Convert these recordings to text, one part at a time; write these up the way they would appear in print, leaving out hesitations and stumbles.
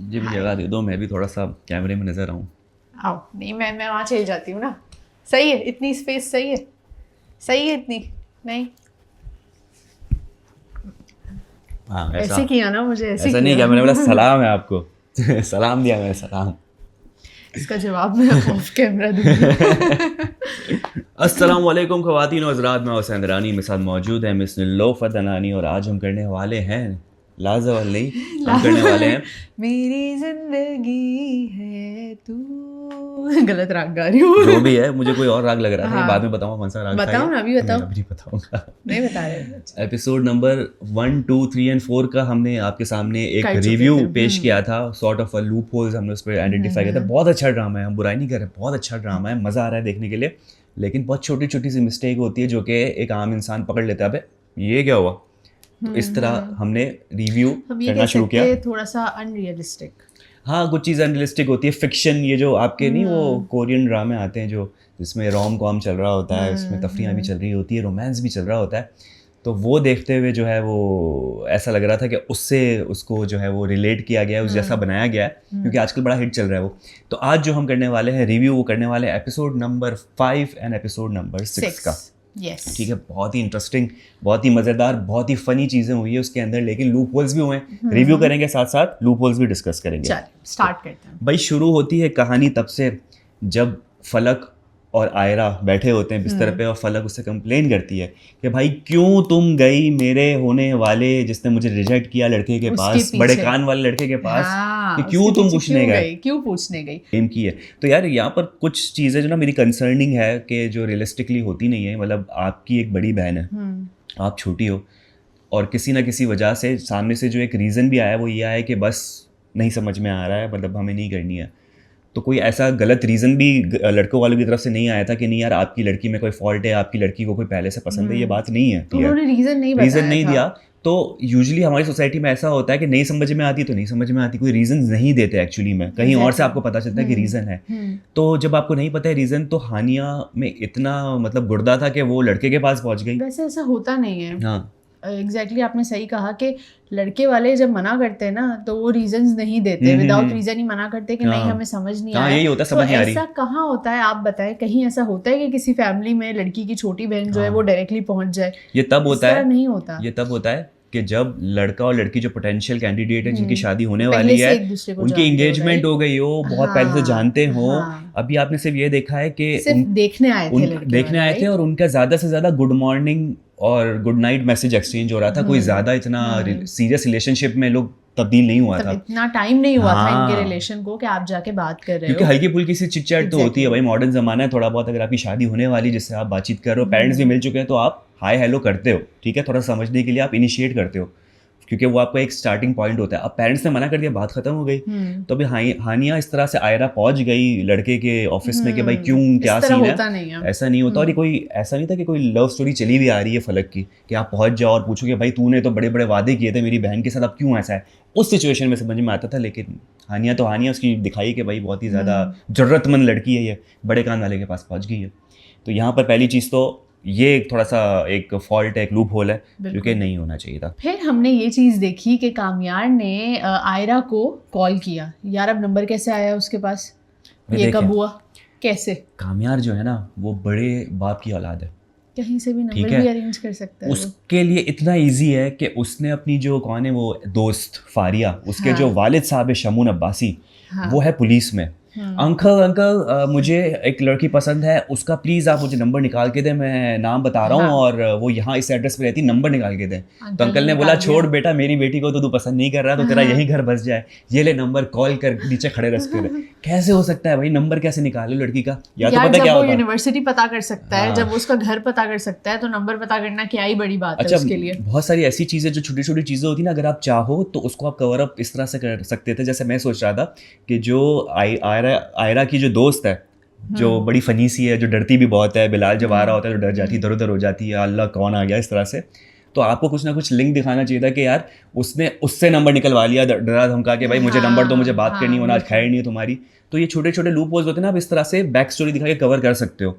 मुझे भी जगह दे दो, मैं भी थोड़ा सा कैमरे में नजर आऊँ। आओ, नहीं मैं वहाँ चली जाती हूँ ना। सही है, इतनी स्पेस सही है, सही है इतनी। नहीं हाँ ऐसा ऐसे किया ना, मुझे ऐसे ऐसा नहीं किया। क्या, मैंने बोला सलाम है आपको। सलाम दिया मैंने, सलाम। इसका जवाब मैं ऑफ कैमरा दूंगी। अस्सलाम वालेकुम ख़वातीन और हज़रात, मैं हुसैन रानी, मेरे साथ मौजूद है मिस निलोफर दनानी, और आज हम करने वाले हैं लाजवाब नहीं, हम करने वाले हैं मेरी जिंदगी है तू। गलत राग गा रही हूँ। जो भी है। मुझे कोई और राग लग रहा था, ये हाँ। बाद में बताऊंगा कौन सा राग था। बताओ ये ना, अभी नहीं, बताओ। अभी नहीं बताऊंगा। नहीं बता रहे। एपिसोड नंबर 1, 2, 3 एंड 4 का हमने आपके सामने एक कर चुके रिव्यू थे। पेश किया था। सॉर्ट ऑफ लूप होल्स हमने उस पर आइडेंटिफाई किया था। बहुत अच्छा ड्रामा है, हम बुराई नहीं कर रहे, बहुत अच्छा ड्रामा है, मज़ा आ रहा है देखने के लिए। लेकिन बहुत छोटी छोटी सी मिस्टेक होती है जो कि एक आम इंसान पकड़ लेता है, अबे ये क्या हुआ। तो इस तरह हमने रिव्यू हम ये करना कह शुरू सकते किया। हैं थोड़ा सा अनरियलिस्टिक। हाँ, कुछ चीज़ अनरियलिस्टिक होती है, फिक्शन, ये जो आपके नहीं वो कोरियन ड्रामे आते हैं जो जिसमें रोम कॉम चल रहा होता है, उसमें तफरीयाँ भी चल रही होती है, रोमांस भी चल रहा होता है। तो वो देखते हुए जो है वो ऐसा लग रहा था कि उससे उसको जो है वो रिलेट किया गया है, उस जैसा बनाया गया है, क्योंकि आजकल बड़ा हिट चल रहा है वो। तो आज जो हम करने वाले हैं रिव्यू, वो करने वाले हैं episode number 5 and episode number 6 का। यस। ठीक है, बहुत ही इंटरेस्टिंग, बहुत ही मज़ेदार, बहुत ही फ़नी चीज़ें हुई है उसके अंदर, लेकिन लूप होल्स भी हुए हैं। रिव्यू करेंगे, साथ साथ लूप होल्स भी डिस्कस करेंगे। चलिए स्टार्ट करते हैं। भाई शुरू होती है कहानी तब से जब फलक और आयरा बैठे होते हैं बिस्तर पे, और फलक उससे कंप्लेन करती है कि भाई क्यों तुम गई मेरे होने वाले, जिसने मुझे रिजेक्ट किया, लड़के के पास, बड़े कान वाले लड़के के पास, कि क्यों तुम पूछने गए, क्यों पूछने गई। एम की है। तो यार यहाँ पर कुछ चीज़ें जो ना मेरी कंसर्निंग है कि जो रियलिस्टिकली होती नहीं है। मतलब आपकी एक बड़ी बहन है, आप छोटी हो, और किसी ना किसी वजह से सामने से जो एक रीज़न भी आया वो ये आया कि बस नहीं समझ में आ रहा है, मतलब हमें नहीं करनी है। तो कोई ऐसा गलत रीज़न भी लड़कों वालों की तरफ से नहीं आया था कि नहीं यार आपकी लड़की में कोई फॉल्ट है, आपकी लड़की को कोई पहले से पसंद है, ये बात नहीं है। उन्होंने रीजन नहीं रीज़न बताया नहीं था। दिया। तो यूजुअली हमारी सोसाइटी में ऐसा होता है कि नहीं समझ में आती तो नहीं समझ में आती, कोई रीज़न नहीं देते एक्चुअली में, कहीं और से आपको पता चलता है कि रीज़न है। तो जब आपको नहीं पता है रीज़न, तो हानिया में इतना मतलब गुर्दा था कि वो लड़के के पास पहुंच गई। वैसे ऐसा होता नहीं है। हाँ एग्जैक्टली आपने सही कहा कि लड़के वाले जब मना करते हैं ना तो वो रीजंस नहीं देते, विदाउट रीजन ही मना करते कि नहीं हमें समझ नहीं आ रहा है। यही होता है, तो समझ नहीं आ रही। ऐसा कहाँ होता है आप बताएं, कहीं ऐसा होता है कि किसी फैमिली में लड़की की छोटी बहन जो है वो डायरेक्टली पहुंच जाए? ये तब होता है, नहीं होता। ये तब होता है कि जब लड़का और लड़की जो पोटेंशियल कैंडिडेट है, जिनकी शादी होने पहले वाली से है, एक दूसरे को उनकी जानते हो, एंगेजमेंट right? हो गई हो, बहुत पहले से जानते हो। अभी आपने सिर्फ ये देखा है कि सिर्फ देखने आए थे लड़के देखने वाले, आए थे, और उनका ज़्यादा से ज़्यादा गुड मॉर्निंग और गुड नाइट मैसेज एक्सचेंज हो रहा था। कोई ज़्यादा इतना सीरियस रिलेशनशिप में लोग तब्दील नहीं हुआ था। इतना टाइम नहीं हुआ था इनके रिलेशन को कि आप जाके बात कर रहे हो। क्योंकि हल्की फुल्की सी चिट चैट तो होती है भाई, मॉडर्न ज़माना है, थोड़ा बहुत अगर आपकी शादी होने वाली जिससे आप बातचीत कर रहे हो, पेरेंट्स भी मिल चुके हैं, तो आप हाय हेलो करते हो, ठीक है, थोड़ा समझने के लिए आप इनिशिएट करते हो, क्योंकि वो आपका एक स्टार्टिंग पॉइंट होता है। अब पेरेंट्स ने मना कर दिया, बात खत्म हो गई। तो अभी हानिया इस तरह से आयरा पहुंच गई लड़के के ऑफिस में कि भाई क्यों, क्या सीन है। ऐसा नहीं होता। और ये कोई ऐसा नहीं था कि कोई लव स्टोरी चली भी आ रही है फलक की, कि आप पहुंच जाओ और पूछो कि भाई तूने तो बड़े बड़े वादे किए थे मेरी बहन के साथ, अब क्यों ऐसा है। उस सिचुएशन में समझ में आता था। लेकिन हानिया तो हानिया, उसकी दिखाई कि भाई बहुत ही ज़्यादा ज़रूरतमंद लड़की है, ये बड़े कान वाले के पास पहुँच गई है। तो यहाँ पर पहली चीज़ तो ये थोड़ा सा एक फॉल्ट है, एक लूप होल है जो कि नहीं होना चाहिए था। फिर हमने ये चीज़ देखी कि कामयार ने आयरा को कॉल किया। यार अब नंबर कैसे आया उसके पास, ये कब हुआ, कैसे? कामयार जो है ना वो बड़े बाप की औलाद है, कहीं से भी नंबर भी अरेंज कर सकता है। उसके लिए इतना इजी है कि उसने अपनी जो कौन है वो दोस्त फारिया, उसके जो वालिद साहब है शमून अब्बासी, वो है पुलिस में। अंकल मुझे एक लड़की पसंद है, उसका प्लीज़ आप मुझे नंबर निकाल के दें, मैं नाम बता रहा हूँ और वो यहाँ इस एड्रेस पे रहती, नंबर निकाल के दें। तो अंकल ने बोला छोड़ बेटा, मेरी बेटी को तो तू पसंद नहीं कर रहा, तो तेरा यही घर बस जाए, ये ले नंबर, कॉल कर नीचे खड़े रस्ते में। कैसे हो सकता है भाई, नंबर कैसे निकाले लड़की का? या तो पता क्या होता है, यूनिवर्सिटी पता कर सकता है, जब उसका घर पता कर सकता है, तो नंबर पता करना क्या ही बड़ी बात है उसके लिए। बहुत सारी ऐसी चीज़ें जो छोटी छोटी चीज़ें होती है ना, अगर आप चाहो तो उसको आप कवर अप इस तरह से कर सकते थे। जैसे मैं सोच रहा था कि जो आयरा की जो दोस्त है, जो बड़ी फनी सी है, जो डरती भी बहुत है, बिलाल जब आ रहा होता है तो डर जाती है, इधर उधर हो जाती है, अल्लाह कौन आ गया, इस तरह से। तो आपको कुछ ना कुछ लिंक दिखाना चाहिए था कि यार उसने उससे नंबर निकलवा लिया, डरा धमका के, भाई मुझे नंबर दो, मुझे बात करनी होना, आज खैर नहीं है तुम्हारी। तो ये छोटे छोटे लूप होल्स होते हैं ना, आप इस तरह से बैक स्टोरी दिखा के कवर कर सकते हो।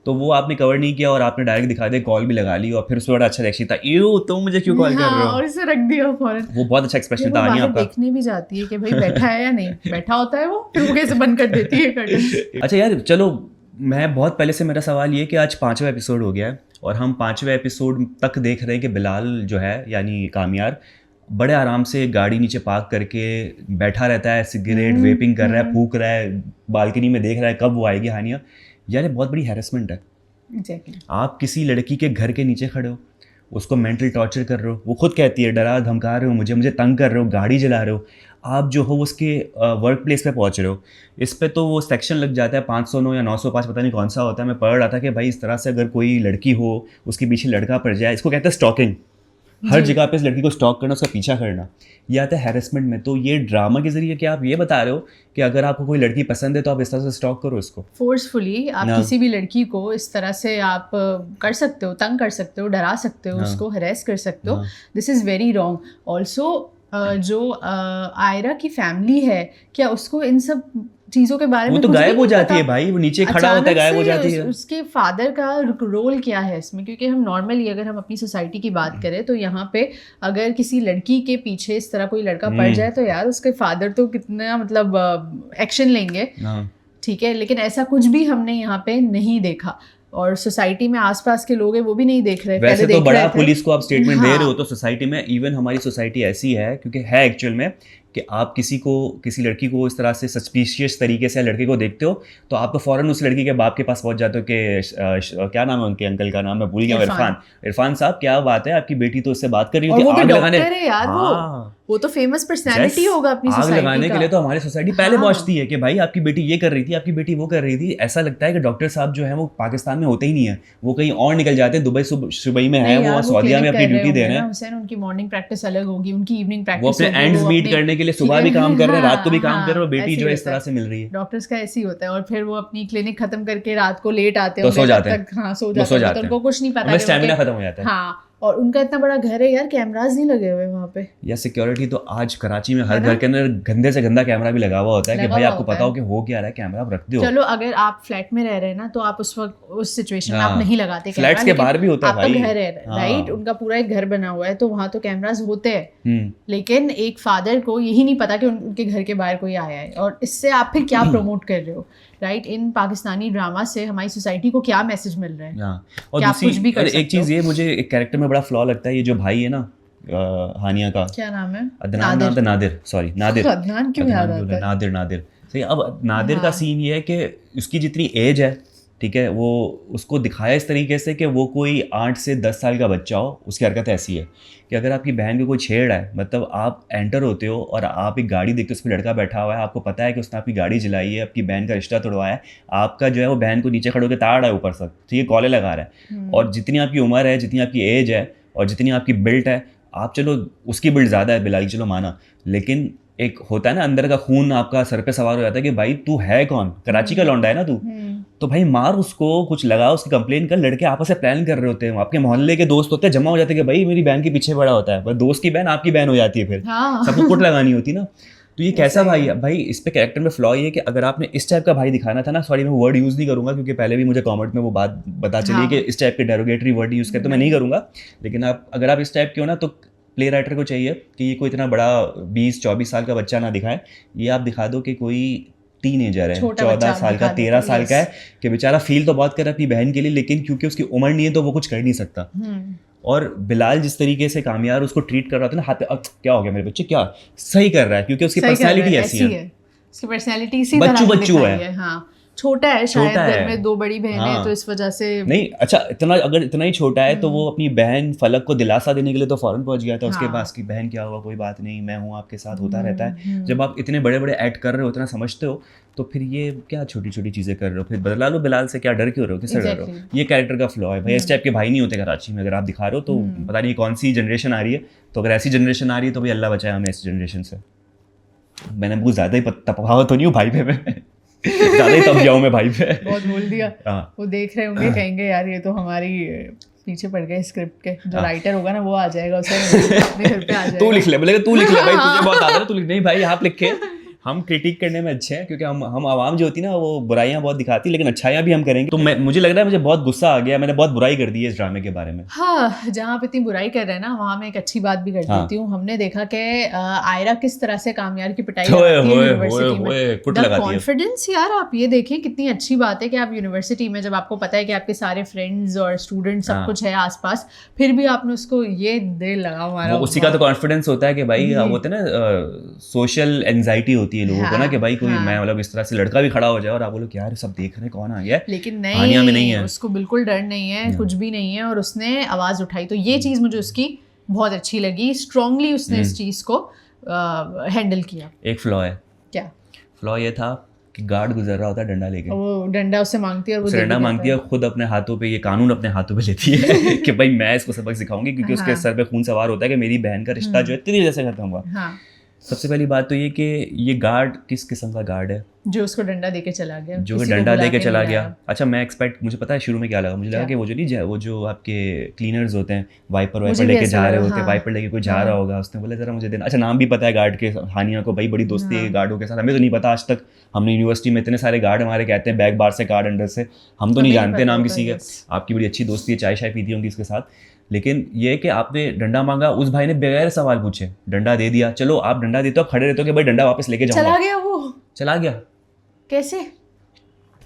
तो वो आपने कवर नहीं किया और आपने डायरेक्ट दिखा दिया, कॉल भी लगा ली और फिर उससे बड़ा अच्छा रिएक्शन था, यू तुम मुझे क्यों कॉल कर रहे और हो। इसे रख दिया फौरन। वो बहुत अच्छा एक्सप्रेशन था आनिया आपका। देखने भी जाती है कि भाई बैठा है या नहीं बैठा होता है वो, फिर वो कैसे बंद कर देती है कर्टन। अच्छा यार चलो, मैं बहुत पहले से मेरा सवाल ये कि आज 5वां एपिसोड हो गया है और हम 5वें एपिसोड तक देख रहे हैं कि बिलाल जो है यानी कामयार बड़े आराम से गाड़ी नीचे पार्क करके बैठा रहता है, सिगरेट वेपिंग कर रहा है, फूक रहा है, बालकनी में देख रहा है कब वो आएगी हानिया। यार ये बहुत बड़ी हैरेसमेंट है। आप किसी लड़की के घर के नीचे खड़े हो, उसको मेंटल टॉर्चर कर रहे हो, वो खुद कहती है डरा धमका रहे हो, मुझे तंग कर रहे हो, गाड़ी जला रहे हो, आप जो हो उसके वर्क प्लेस पे पहुंच रहे हो। इस पे तो वो सेक्शन लग जाता है 509 या 905, पता नहीं कौन सा होता है। मैं पढ़ रहा था कि भाई इस तरह से अगर कोई लड़की हो, उसके पीछे लड़का पड़ जाए, इसको कहते हैं स्टॉकिंग। हर जगह पे इस लड़की को स्टॉक करना, उसका पीछा करना, ये आता है हैरेसमेंट में। तो ये ड्रामा के जरिए क्या आप ये बता रहे हो कि अगर आपको कोई लड़की पसंद है तो आप इस तरह से स्टॉक करो इसको फोर्सफुली? आप किसी भी लड़की को इस तरह से आप कर सकते हो, तंग कर सकते हो, डरा सकते हो, उसको हरेस कर सकते हो। This is very wrong. Also जो आयरा की फैमिली है, क्या उसको इन सब चीज़ों के बारे में वो तो गायब हो जाती है भाई, वो नीचे खड़ा होता है, गायब हो जाती है। उसके फादर का रोल क्या है इसमें? क्योंकि हम नॉर्मली अगर हम अपनी सोसाइटी की बात करें तो यहाँ पे अगर किसी लड़की के पीछे इस तरह कोई लड़का पड़ जाए तो यार उसके फादर तो कितना मतलब एक्शन लेंगे, ठीक है। लेकिन ऐसा कुछ भी हमने यहाँ पे नहीं देखा और सोसाइटी में आसपास के लोग हैं वो भी नहीं देख रहे। वैसे तो बड़ा पुलिस को आप स्टेटमेंट दे रहे हो, तो सोसाइटी में इवन हमारी सोसाइटी ऐसी है क्योंकि है एक्चुअल में कि आप किसी लड़की को इस तरह से सस्पिशियस तरीके से लड़के को देखते हो तो आप तो फौरन उस लड़की के बाप के पास पहुंच जाते हो कि क्या नाम है उनके अंकल का नाम मैं भूल गया, इरफान साहब क्या बात है, आपकी बेटी तो इससे बात कर रही होती है, आग लगाने यार वो तो फेमस पर्सनालिटी होगा अपनी सोसाइटी का। आग लगाने के लिए तो हमारी सोसाइटी पहले पहुंचती है कि भाई आपकी बेटी ये कर रही थी, आपकी बेटी वो कर रही थी। ऐसा लगता है कि डॉक्टर साहब जो है वो पाकिस्तान में होते ही नहीं है, वो कहीं और निकल जाते हैं, दुबई सुबई में है, वो सऊदीया में अपनी ड्यूटी दे रहे हैं। उनकी मॉर्निंग प्रैक्टिस अलग होगी, उनकी इवनिंग प्रैक्टिस, वो अपने एंड्स मीट करने के लिए सुबह भी काम कर रहे हैं, रात को भी काम कर रहे हैं, बेटी जो है इस तरह से मिल रही है। डॉक्टर्स का ऐसे ही होता है और फिर वो अपनी क्लिनिक खत्म करके रात को लेट आते हैं, तो सो जाते हैं, सो जाते हैं, उनको कुछ नहीं पता, स्टैमिना खत्म हो जाता है। हाँ, और उनका इतना बड़ा घर है यार, कैमरास नहीं लगे हुए वहाँ पे। या सिक्योरिटी तो आज कराची में हर घर के अंदर गंदे से गंदा कैमरा भी लगा हुआ होता है कि भाई आपको पता हो कि हो क्या रहा है, कैमरा आप रख दो। चलो अगर आप फ्लैट में रह रहे हैं ना तो आप उस वक्त उस सिचुएशन में आप नहीं लगाते, फ्लैट्स के बाहर भी होता है भाई, आपका घर है राइट, उनका पूरा एक घर बना हुआ है तो वहाँ तो कैमरास होते हैं। लेकिन एक फादर को यही नहीं पता कि उनके घर के बाहर कोई आया है, और इससे आप फिर क्या प्रमोट कर रहे हो राइट? इन पाकिस्तानी ड्रामा से हमारी सोसाइटी को क्या मैसेज मिल रहा है? और दूसरी एक चीज ये मुझे एक कैरेक्टर में बड़ा फ्लॉ लगता है, ये जो भाई है ना हानिया का, क्या नाम है? नादिर, सॉरी नादिर, अदनान क्यों याद आता है? नादिर सही। अब नादिर का सीन ये है कि उसकी जितनी एज है, ठीक है, वो उसको दिखाया इस तरीके से कि वो कोई 8 से 10 साल का बच्चा हो। उसकी हरकत ऐसी है कि अगर आपकी बहन को कोई छेड़ रहा है, मतलब आप एंटर होते हो और आप एक गाड़ी देखते हो, उसमें लड़का बैठा हुआ है, आपको पता है कि उसने आपकी गाड़ी जलाई है, आपकी बहन का रिश्ता तोड़वाया है, आपका जो है वो बहन को नीचे खड़े होकर ताड़ रहा है ऊपर से, ठीक है, कॉले लगा रहा है, और जितनी आपकी उम्र है, जितनी आपकी एज है और जितनी आपकी बिल्ट है, आप चलो उसकी बिल्ट ज़्यादा है बिलाल की, चलो माना, लेकिन एक होता है ना अंदर का खून आपका सर पे सवार हो जाता है कि भाई तू है कौन, कराची का लौंडा है ना तू, तो भाई मार उसको, कुछ लगा, उसकी कंप्लेन कर। लड़के आपस में प्लान कर रहे होते हैं, आपके मोहल्ले के दोस्त होते हैं, जमा हो जाते हैं कि भाई मेरी बहन के पीछे पड़ा होता है, दोस्त की बहन आपकी बहन हो जाती है, फिर सबको कुट लगानी होती ना। तो ये कैसा भाई है? भाई इस पे कैरेक्टर में फ्लॉ ये है कि अगर आपने इस टाइप का भाई दिखाना था ना, सॉरी मैं वर्ड यूज़ नहीं करूंगा क्योंकि पहले भी मुझे कमेंट में वो बात पता चली कि इस टाइप के डेरोगेटरी वर्ड यूज़ करते, तो मैं नहीं करूंगा, लेकिन अगर आप इस टाइप के हो ना तो प्ले राइटर को चाहिए कि ये कोई इतना बड़ा 20-24 साल का बच्चा ना दिखाए, ये आप दिखा दो कि कोई टीनेजर है, 14 साल का, 13 साल का है, कि बेचारा फील तो बहुत कर रहा है अपनी बहन के लिए, लेकिन क्योंकि उसकी उम्र नहीं है तो वो कुछ कर नहीं सकता। और बिलाल जिस तरीके से कामयार उसको ट्रीट कर रहा था ना, हाथ क्या हो गया मेरे बच्चे, क्या सही कर रहा है, क्योंकि उसकी पर्सनैलिटी ऐसी है, उसकी पर्सनैलिटी इसी तरह बच्चू है। हाँ, छोटा है शायद, घर में 2 बड़ी बहनें हैं तो इस वजह से नहीं। अच्छा, अगर इतना ही छोटा है तो वो अपनी बहन फलक को दिलासा देने के लिए तो फौरन पहुंच गया था। उसके पास की बहन क्या हुआ, कोई बात नहीं, मैं हूँ आपके साथ, होता रहता है। जब आप इतने बड़े बड़े एक्ट कर रहे हो, इतना समझते हो, तो फिर ये क्या छोटी छोटी चीजें कर रहे हो, फिर बदला लो बिलाल से, क्या डर क्यों रहे हो, किससे डर रहे हो? ये कैरेक्टर का फ्लॉ है भाई। इस टाइप के भाई नहीं होते कराची में, अगर आप दिखा रहे हो तो पता नहीं कौन सी जनरेशन आ रही है, तो अगर ऐसी जनरेशन आ रही है तो भाई अल्लाह बचाए हमें ऐसी जनरेशन से। मैंने बहुत ज्यादा ही तपावा तो नहीं हूँ भाई पे, मैं ज्यादा ही तब जाऊँ मैं भाई पे, बहुत बोल दिया। वो देख रहे होंगे, कहेंगे यार ये तो हमारी पीछे पड़ गए स्क्रिप्ट के, जो राइटर होगा ना वो आ जाएगा, उसे अपने घर पे आ जाएगा, तू लिख ले, बोलेगा तू लिख ले भाई, तुझे बहुत आता है, तू लिख। नहीं भाई आप लिखे, हम क्रिटिक करने में अच्छे हैं क्योंकि हम आवाम जो होती है ना वो बुराइयां बहुत दिखाती है, लेकिन अच्छाइयां भी हम करेंगे। तो मुझे लग रहा है मुझे बहुत गुस्सा आ गया, मैंने बहुत बुराई कर दी है इस ड्रामे के बारे में। हाँ, जहाँ आप इतनी बुराई कर रहे हैं ना वहाँ मैं एक अच्छी बात भी कर देती हूँ। हमने देखा कि आयरा किस तरह से कामयार की पिटाई लगाती है यूनिवर्सिटी में। कॉन्फिडेंस यार, आप ये देखें कितनी अच्छी बात है कि आप यूनिवर्सिटी में जब आपको पता है कि आपके सारे फ्रेंड्स और स्टूडेंट सब कुछ है आसपास, फिर भी आपने उसको ये दिल लगा मारा। उसी का तो कॉन्फिडेंस होता है कि भाई वो होता है ना, सोशल एंजाइटी होती है लोगों को ना कि भाई कोई मैं मतलब इस तरह से लड़का भी खड़ा हो जाए और आप बोलो कि यार सब देख रहे हैं कौन आ गया, लेकिन नहीं है, उसको बिल्कुल डर नहीं है, कुछ भी नहीं है, और उसने आवाज उठाई। तो ये चीज मुझे उसकी बहुत अच्छी लगी, स्ट्रांगली उसने इस चीज को हैंडल किया। एक फ्लॉ है, क्या फ्लॉ ये था कि गार्ड गुजर रहा होता है डंडा लेके, वो डंडा उससे मांगती है और वो डंडा मांगती है, खुद अपने हाथों पे, ये कानून अपने हाथों पे लेती है कि भाई मैं इसको सबक सिखाऊंगी क्योंकि उसके सर पे खून सवार होता है कि मेरी बहन का रिश्ता जो है तेरी वजह से खत्म हुआ। सबसे पहली बात तो ये कि ये गार्ड किस किस्म का गार्ड है जो उसको डंडा देके चला गया, जो डंडा देके चला गया। अच्छा मैं मुझे पता है शुरू में क्या लगा, मुझे लगा कि वो जो आपके क्लीनर्स होते हैं वाइपर लेके जा रहे होते हैं, वाइपर लेके कोई जा रहा होगा, उसने बोला जरा मुझे देना। अच्छा नाम भी पता है गार्ड के, हानिया को भाई बड़ी दोस्ती है गार्डों के साथ, हमें तो नहीं पता आज तक। हमने यूनिवर्सिटी में इतने सारे गार्ड हमारे कहते हैं बैक बार से गार्ड अंडर से, हम तो नहीं जानते नाम किसी के। आपकी बड़ी अच्छी दोस्ती है, चाय शाय पीती होंगी इसके साथ। लेकिन ये है कि आपने डंडा मांगा, उस भाई ने बगैर सवाल पूछे डंडा दे दिया। चलो आप डंडा देते हो, खड़े रहते हो कि भाई डंडा वापस लेके जाऊंगा, चला गया कैसे?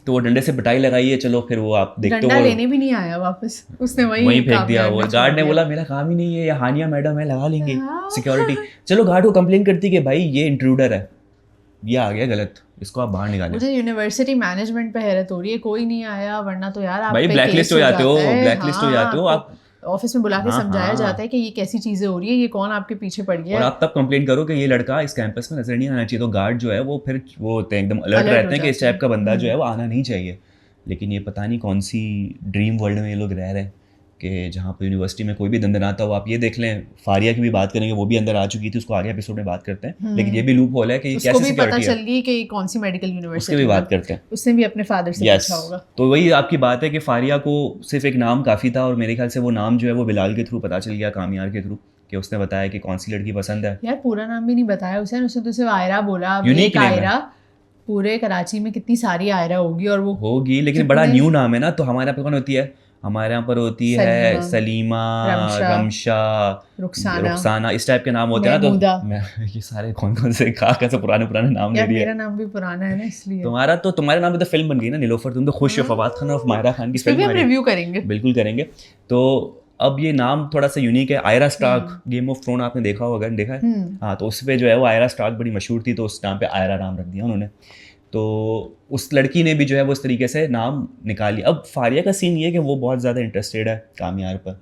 तो वो डंडे से पिटाई लगाई है, चलो फिर वो आप देखते हो डंडा लेने भी नहीं आया वापस, उसने वहीं फेंक दिया। वो गार्ड ने बोला मेरा काम ही नहीं है, या हानिया मैडम है लगा लेंगे सिक्योरिटी। चलो गार्ड को कंप्लेन करती कि भाई ये इंट्रूडर है, ये आ गया गलत, इसको आप बाहर निकालें। मुझे यूनिवर्सिटी मैनेजमेंट पे हैरत हो रही है, कोई नहीं आया, वरना तो यार आप भाई ब्लैकलिस्ट हो जाते हो, आप ऑफिस में बुला के समझाया जाता है कि ये कैसी चीजें हो रही है, ये कौन आपके पीछे पड़ गया, और आप तब कंप्लेंट करो कि ये लड़का इस कैंपस में नजर नहीं आना चाहिए। तो गार्ड जो है वो फिर वो एकदम अलर्ट रहते हैं कि इस टाइप का बंदा जो है वो आना नहीं चाहिए। लेकिन ये पता नहीं कौन सी ड्रीम वर्ल्ड में ये लोग रह रहे हैं कि जहाँ पर यूनिवर्सिटी में कोई भी दंदनाता हो। आप ये देख लें, फारिया की भी बात करेंगे, वो भी अंदर आ चुकी थी, उसको आगे एपिसोड में बात करते हैं। लेकिन ये भी लूप होल है कि उसको भी पता चल गई कि कौन सी मेडिकल यूनिवर्सिटी, उसकी भी बात करते हैं। उसने भी अपने फादर से पूछा होगा। तो वही आपकी बात है कि फारिया को सिर्फ एक नाम काफ़ी था, और मेरे ख्याल से वो नाम जो है वो बिलाल के थ्रू पता चल गया, कामयार के थ्रू, कि उसने बताया कि कौन सी लड़की पसंद है। यार पूरा नाम भी नहीं बताया उसने तो सिर्फ आयरा बोला। यूनिक आयरा, पूरे कराची में कितनी सारी आयरा होगी, और वो होगी, लेकिन बड़ा न्यू नाम है ना। तो हमारे यहाँ पे कौन होती है? हमारे यहाँ पर होती है सलीमा, रमशा, रुखसाना, इस टाइप के नाम होते हैं ना। तो ये सारे कौन से कैसे पुराने नाम ले दिए। मेरा नाम भी पुराना है ना, इसलिए। तुम्हारे नाम पे तो फिल्म बन गई ना नीलोफर, तुम तो खुश हो, फवाद खान और मायरा खान की फिल्म रिव्यू करेंगे, बिल्कुल करेंगे। तो अब ये नाम थोड़ा सा यूनिक है, Arya Stark. Game of Throne आपने देखा होगा, देखा है? हाँ, तो उस पर जो है वो आयरा स्टार्क बड़ी मशहूर थी, तो उस नाम पे आयरा नाम रख दिया उन्होंने। तो उस लड़की ने भी जो है वो इस तरीके से नाम निकाल लिया। अब फारिया का सीन ये है कि वो बहुत ज़्यादा इंटरेस्टेड है कामयार पर,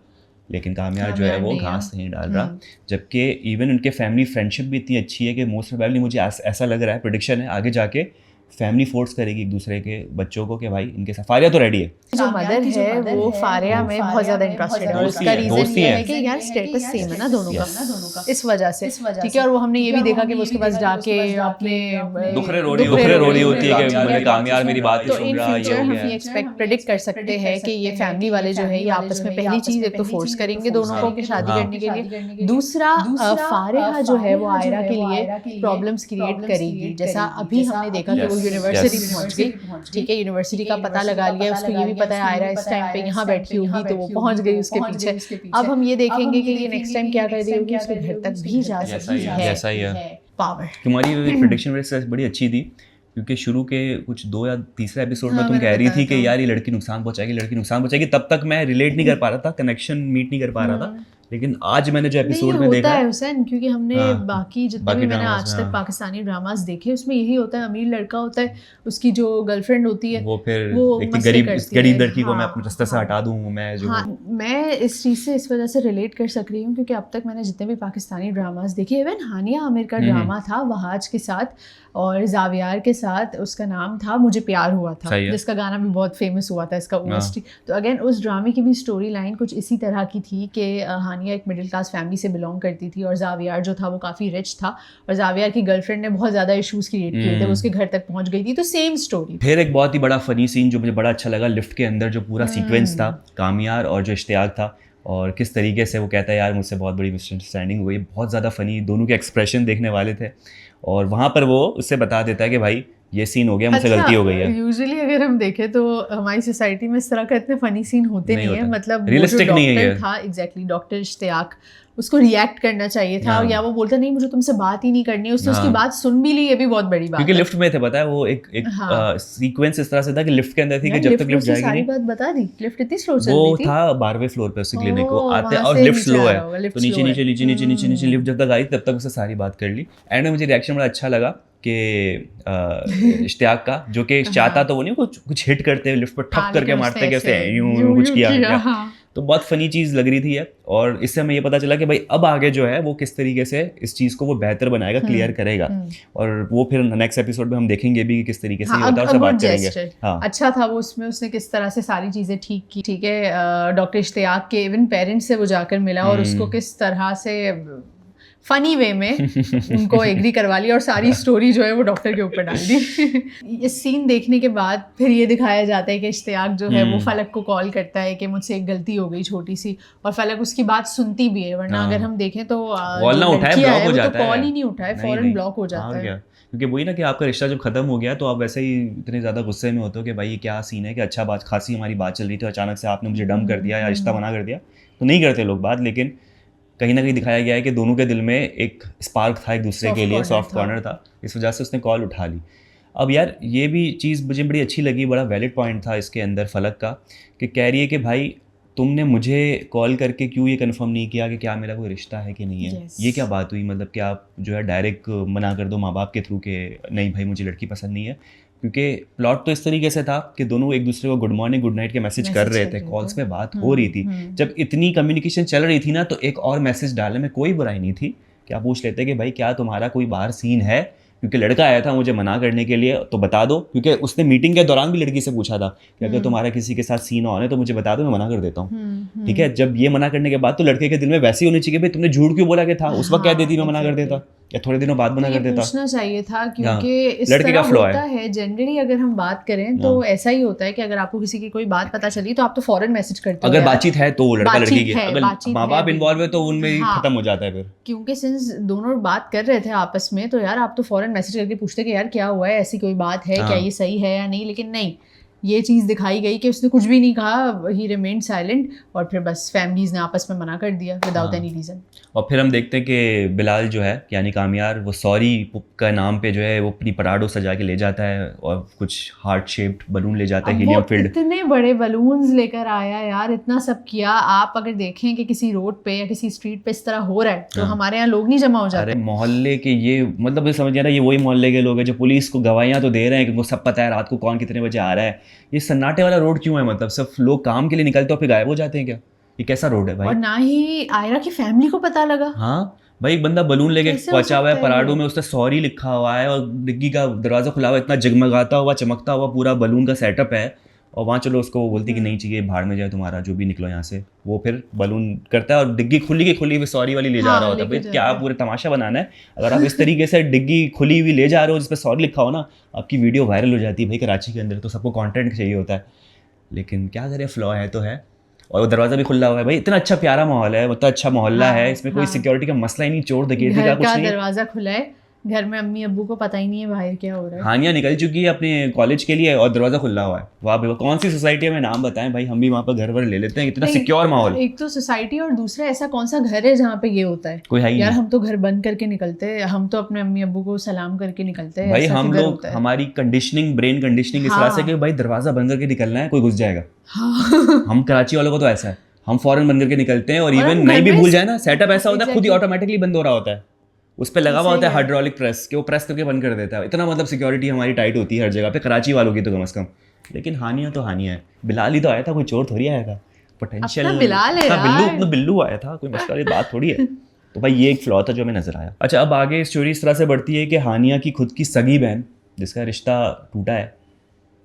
लेकिन कामयार जो है वो घास नहीं डाल रहा। जबकि इवन उनके फैमिली फ्रेंडशिप भी इतनी अच्छी है कि मोस्ट प्रोबेबली मुझे ऐसा लग रहा है, प्रेडिक्शन है, आगे जाके फैमिली फोर्स करेगी एक दूसरे के बच्चों को कि भाई इनके साथ। फारिया तो रेडी है, जो मदर है वो फारिया में बहुत ज्यादा इंटरेस्टेड है, और उसका रीजन ये है कि यार स्टेटस सेम है ना दोनों का, इस वजह से, ठीक है। और वो हमने ये भी देखा कि वो उसके पास जाके अपने दुखरे रो रही होती है कि मेरे कामयार मेरी बात नहीं सुन रहा। ये हम ये एक्सपेक्ट प्रेडिक्ट कर सकते हैं कि ये फैमिली वाले जो है ये आपस में पहली चीज एक तो फोर्स करेंगे दोनों को कि शादी करने के लिए, दूसरा फारिया जो है वो आयरा के लिए प्रॉब्लम्स क्रिएट करेगी। जैसा अभी हमने देखा कि वो यूनिवर्सिटी पहुंच गई, ठीक है, यूनिवर्सिटी का पता लगा लिया, उसको ये भी पता है आयरा इस टाइम पे यहाँ बैठी होगी, तो वो पहुंच गई उसके पीछे। अब हम ये देखेंगे कि ये नेक्स्ट टाइम क्या कर देगी, उसके घर तक भी जा सकती है। ऐसा ही है पावर। तुम्हारी प्रेडिक्शन बड़ी अच्छी थी, क्योंकि शुरू के कुछ 2 या तीसरे एपिसोड में तुम कह रही थी कि यार ये लड़की नुकसान पहुंचाएगी। तब तक मैं रिलेट नहीं कर पा रहा था, कनेक्शन मीट नहीं कर पा रहा था। लेकिन आज मैंने जो एपिसोड में देखा है हुसैन, क्योंकि हमने बाकी जितने भी मैंने आज तक पाकिस्तानी ड्रामास देखे उसमें यही होता है, अमीर लड़का होता है, उसकी जो गर्लफ्रेंड होती है वो फिर गरीब लड़की को मैं अपने रास्ते से हटा दूं। मैं इस चीज़ से इस वजह से रिलेट कर सक रही हूँ क्योंकि अब तक मैंने जितने भी पाकिस्तानी ड्रामास देखे, इवन हानिया आमिर का ड्रामा था वहाज के साथ और जावियार के साथ, उसका नाम था मुझे प्यार हुआ था, जिसका गाना भी बहुत फेमस हुआ था, इसका ओएसटी। तो अगेन उस ड्रामे की भी स्टोरी लाइन कुछ इसी तरह की थी कि हानिया एक मिडिल क्लास फैमिली से बिलोंग करती थी और जावियार जो था वो काफ़ी रिच था, और जावियार की गर्लफ्रेंड ने बहुत ज़्यादा इशूज़ क्रिएट किए थे, वो उसके घर तक पहुंच गई थी। तो सेम स्टोरी। फिर एक बहुत ही बड़ा फनी सीन जो मुझे बड़ा अच्छा लगा, लिफ्ट के अंदर जो पूरा सीक्वेंस था, कामयार और जो इश्तियाक था, और किस तरीके से वो कहता है यार मुझसे बहुत बड़ी मिसअंडरस्टैंडिंग हुई, बहुत ज़्यादा फ़नी, दोनों के एक्सप्रेशन देखने वाले थे। और वहाँ पर वो उससे बता देता है कि भाई ये सीन हो गया, मुझसे गलती हो गई है। यूजुअली अगर हम देखें तो हमारी सोसाइटी में इस तरह का इतने फनी सीन होते नहीं है, मतलब रियलिस्टिक नहीं है ये। था एग्जैक्टली डॉक्टर इश्तियाक, उसको रिएक्ट करना चाहिए था, या वो बोलता नहीं मुझे तुमसे बात ही नहीं करनी है, उसने उसकी बात सुन भी ली, ये भी बहुत बड़ी बात है। क्योंकि लिफ्ट में थे, पता है वो एक सीक्वेंस इस तरह से था कि लिफ्ट के अंदर थी कि जब तक लिफ्ट जाएगी नहीं, बात बता दी, लिफ्ट इतनी स्लो चल रही थी। वो था 12वें फ्लोर पे उससे क्लिनिक को आते, और लिफ्ट स्लो है तो नीचे नीचे नीचे नीचे नीचे नीचे लिफ्ट जब तक आई तब तक उससे सारी बात कर ली। एंड में मुझे रिएक्शन बड़ा अच्छा लगा कि इश्तियाक का, जो कि चाहता तो वो नहीं, कुछ हिट करते हैं लिफ्ट पर ठप करके मारते कैसे यूं कुछ किया, तो बहुत फनी चीज़ लग रही थी है। और इससे हमें ये पता चला कि भाई अब आगे जो है वो किस तरीके से इस चीज़ को वो बेहतर बनाएगा, क्लियर करेगा, और वो फिर नेक्स्ट एपिसोड में हम देखेंगे भी कि किस तरीके से होता है, उससे बात करेंगे। हाँ अच्छा था वो, उसमें उसने किस तरह से सारी चीज़ें ठीक की। ठीक है, डॉक्टर इश्तियाक के इवन पेरेंट्स से वो जाकर मिला और उसको किस तरह से फनी वे में उनको एग्री करवा लिया और सारी स्टोरी जो है वो डॉक्टर के ऊपर डाल दी। इस सीन देखने के बाद फिर ये दिखाया जाता है कि इश्तियाक जो है वो फलक को कॉल करता है कि मुझसे एक गलती हो गई छोटी सी, और फलक उसकी बात सुनती भी है, वरना अगर हम देखें तो कॉल ना उठाए ब्लॉक हो जाता है, कॉल ही नहीं उठाए, फौरन ब्लॉक हो जाता है। क्योंकि वही ना कि आपका रिश्ता जब खत्म हो गया तो आप वैसे ही इतने ज़्यादा गुस्से में होते हो कि भाई क्या सीन है कि अच्छा बात खासी हमारी बात चल रही थी, अचानक से आपने मुझे डम कर दिया या रिश्ता मना कर दिया, तो नहीं करते लोग बात। लेकिन कहीं ना कहीं दिखाया गया है कि दोनों के दिल में एक स्पार्क था एक दूसरे के लिए, सॉफ्ट कॉर्नर था, इस वजह से उसने कॉल उठा ली। अब यार ये भी चीज़ मुझे बड़ी अच्छी लगी, बड़ा वैलिड पॉइंट था इसके अंदर फलक का, कि कह रही है कि भाई तुमने मुझे कॉल करके क्यों ये कंफर्म नहीं किया कि क्या मेरा कोई रिश्ता है कि नहीं है। ये क्या बात हुई, मतलब कि आप जो है डायरेक्ट मना कर दो माँ बाप के थ्रू कि नहीं भाई मुझे लड़की पसंद नहीं है। क्योंकि प्लॉट तो इस तरीके से था कि दोनों एक दूसरे को गुड मॉर्निंग गुड नाइट के मैसेज कर रहे थे, कॉल्स पे बात हो रही थी। जब इतनी कम्युनिकेशन चल रही थी ना, तो एक और मैसेज डालने में कोई बुराई नहीं थी कि आप पूछ लेते कि भाई क्या तुम्हारा कोई बाहर सीन है, क्योंकि लड़का आया था मुझे मना करने के लिए तो बता दो। क्योंकि उसने मीटिंग के दौरान भी लड़की से पूछा था कि अगर तुम्हारा किसी के साथ सीन ऑन है तो मुझे बता दो, मैं मना कर देता हूँ। ठीक है, जब ये मना करने के बाद तो लड़के के दिल में वैसे ही होनी चाहिए भाई तुमने झूठ क्यों बोला कि था, उस वक्त कह देती मैं मना कर देता, या थोड़े दिनों बाद मना कर देता। पूछना चाहिए था, क्योंकि इस तरह होता है जनरली। अगर हम बात करें तो ऐसा ही होता है कि अगर आपको किसी की कोई बात पता चली तो आप तो फौरन मैसेज करते हो। अगर बातचीत है तो लड़का लड़की की, अगर माँ बाप इन्वॉल्व है तो उनमें ही खत्म हो जाता है फिर। क्योंकि सिंस दोनों बात कर रहे थे आपस में, तो यार आप तो फौरन मैसेज करके पूछते कि यार क्या हुआ है, ऐसी कोई बात है क्या, ये सही है या नहीं। लेकिन नहीं, ये चीज़ दिखाई गई कि उसने कुछ भी नहीं कहा, ही रिमेन्ड साइलेंट, और फिर बस फैमिलीज ने आपस में मना कर दिया विदाउट एनी रीज़न। और फिर हम देखते हैं कि बिलाल जो है यानी कामयार, वो सॉरी का नाम पे जो है वो अपनी पराडो सजा के ले जाता है और कुछ हार्ट शेप्ड बलून ले जाता है, हीलियम फिल्ड। इतने बड़े बलून्स लेकर आया यार, इतना सब किया। आप अगर देखें कि किसी रोड पे या किसी स्ट्रीट पे इस तरह हो रहा है तो हमारे यहाँ लोग नहीं जमा हो जाते। अरे मोहल्ले के ये मतलब समझ ना, ये वही मोहल्ले के लोग हैं जो पुलिस को गवाहियाँ तो दे रहे हैं कि वो सब पता है रात को कौन कितने बजे आ रहा है। ये सन्नाटे वाला रोड क्यों है, मतलब सब लोग काम के लिए निकलते और फिर गायब हो जाते हैं क्या? ये कैसा रोड है भाई? और ना ही आयरा की फैमिली को पता लगा। हाँ भाई, एक बंदा बलून लेके पहुंचा हुआ है पराडो में, उसने सॉरी लिखा हुआ है और डिग्गी का दरवाजा खुला हुआ है, इतना जगमगाता हुआ चमकता हुआ पूरा बलून का सेटअप है, और वहाँ चलो उसको बोलती कि नहीं चाहिए, भाड़ में जाए तुम्हारा जो भी, निकलो यहाँ से। वो फिर बलून करता है और डिग्गी खुली की खुली हुई सॉरी वाली ले जा रहा होता है। भाई क्या पूरे तमाशा बनाना है? अगर आप इस तरीके से डिग्गी खुली हुई ले जा रहे हो जिस पर सॉरी लिखा हो ना, आपकी वीडियो वायरल हो जाती है भाई कराची के अंदर, तो सबको कंटेंट चाहिए होता है। लेकिन क्या करें, फ्लॉ है तो है। और वो दरवाजा भी खुला हुआ है भाई, इतना अच्छा प्यारा माहौल है, इतना अच्छा मोहल्ला है, इसमें कोई सिक्योरिटी का मसला ही नहीं, चोर डकैती का कुछ नहीं। दरवाजा खुला है, घर में अम्मी अब्बू को पता ही नहीं है बाहर क्या हो रहा है। हानिया निकल चुकी है अपने कॉलेज के लिए और दरवाजा खुला हुआ है। वाह भाई, कौन सी सोसाइटी है, नाम बताएं भाई, हम भी वहाँ पर घर वर ले लेते हैं। इतना सिक्योर माहौल। एक तो सोसाइटी और दूसरा ऐसा कौन सा घर है जहाँ पे ये होता है? कोई है ही यार, हम तो घर बंद करके निकलते हैं, हम तो अपने अम्मी अब्बू को सलाम करके निकलते हैं भाई। हम लोग, हमारी कंडीशनिंग, ब्रेन कंडीशनिंग इस तरह से कि भाई दरवाजा बंद करके निकलना है, कोई घुस जाएगा। हम कराची वालों को तो ऐसा है, हम फौरन बंद करके निकलते हैं, और इवन नहीं भी भूल जाए ना, सेटअप ऐसा होता है खुद ही ऑटोमेटिकली बंद हो रहा होता है, उस पर लगा हुआ होता है हाइड्रोलिक प्रेस कि वो प्रेस करके बंद कर देता है। इतना मतलब सिक्योरिटी हमारी टाइट होती है हर जगह पे, कराची वालों की तो कम से कम। लेकिन हानिया तो हानिया है। बिलाल ही तो आया था, कोई चोर थोड़ी आया था। पोटेंशियल बिलाल है यार, बिल्लू आया था, कोई मसला वाली बात थोड़ी है। तो भाई ये एक फ्लॉ था जो हमें नजर आया। अच्छा, अब आगे स्टोरी इस तरह से बढ़ती है कि हानिया की खुद की सगी बहन जिसका रिश्ता टूटा है,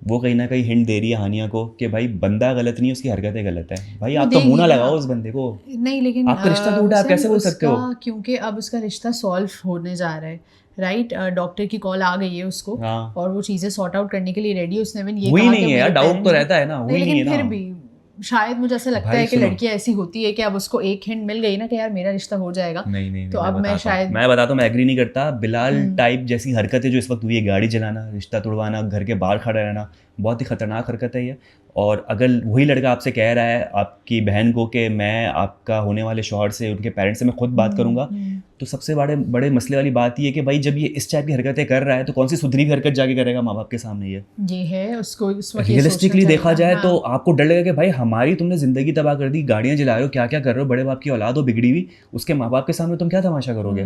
वो कहीं ना कहीं हिंट दे रही है हानिया को कि भाई बंदा गलत नहीं, उसकी हरकतें गलत है। भाई आप तो मुंह ना लगाओ उस बंदे को। नहीं, लेकिन आपका रिश्ता टूटा है, आप कैसे बोल सकते हो? क्योंकि अब उसका रिश्ता सॉल्व होने जा रहा है, राइट? डॉक्टर की कॉल आ गई है उसको, और वो चीजें सॉर्ट आउट करने के लिए रेडी है। उसने ये हुई नहीं है यार, डाउट तो रहता है ना, हुई नहीं है ना। फिर भी शायद मुझे ऐसा लगता भाई है कि सुनो। लड़कियां ऐसी होती है कि अब उसको एक हिंट मिल गई ना कि यार मेरा रिश्ता हो जाएगा, नहीं नहीं तो अब मैं शायद मैं बताता हूँ, मैं एग्री नहीं करता। बिलाल हम्म। टाइप जैसी हरकतें जो इस वक्त हुई है, गाड़ी चलाना, रिश्ता तोड़वाना, घर के बाहर खड़ा रहना, बहुत ही खतरनाक हरकत है ये। और अगर वही लड़का आपसे कह रहा है आपकी बहन को कि मैं आपका होने वाले शौहर से, उनके पेरेंट्स से मैं खुद बात करूंगा, तो सबसे बड़े बड़े मसले वाली बात ये है कि भाई जब ये इस टाइप की हरकतें कर रहा है तो कौन सी सुधरी हुई हरकत जाके करेगा माँ बाप के सामने ये है उसको उस वक्त ये रियलिस्टिकली सोचना देखा चाहिए जाए था। तो हाँ। आपको डर लगेगा कि भाई हमारी तुमने ज़िंदगी तबाह कर दी, गाड़ियाँ जला रहे हो, क्या क्या कर रहे हो, बड़े बाप की औलाद हो बिगड़ी हुई, उसके माँ बाप के सामने तुम क्या तमाशा करोगे।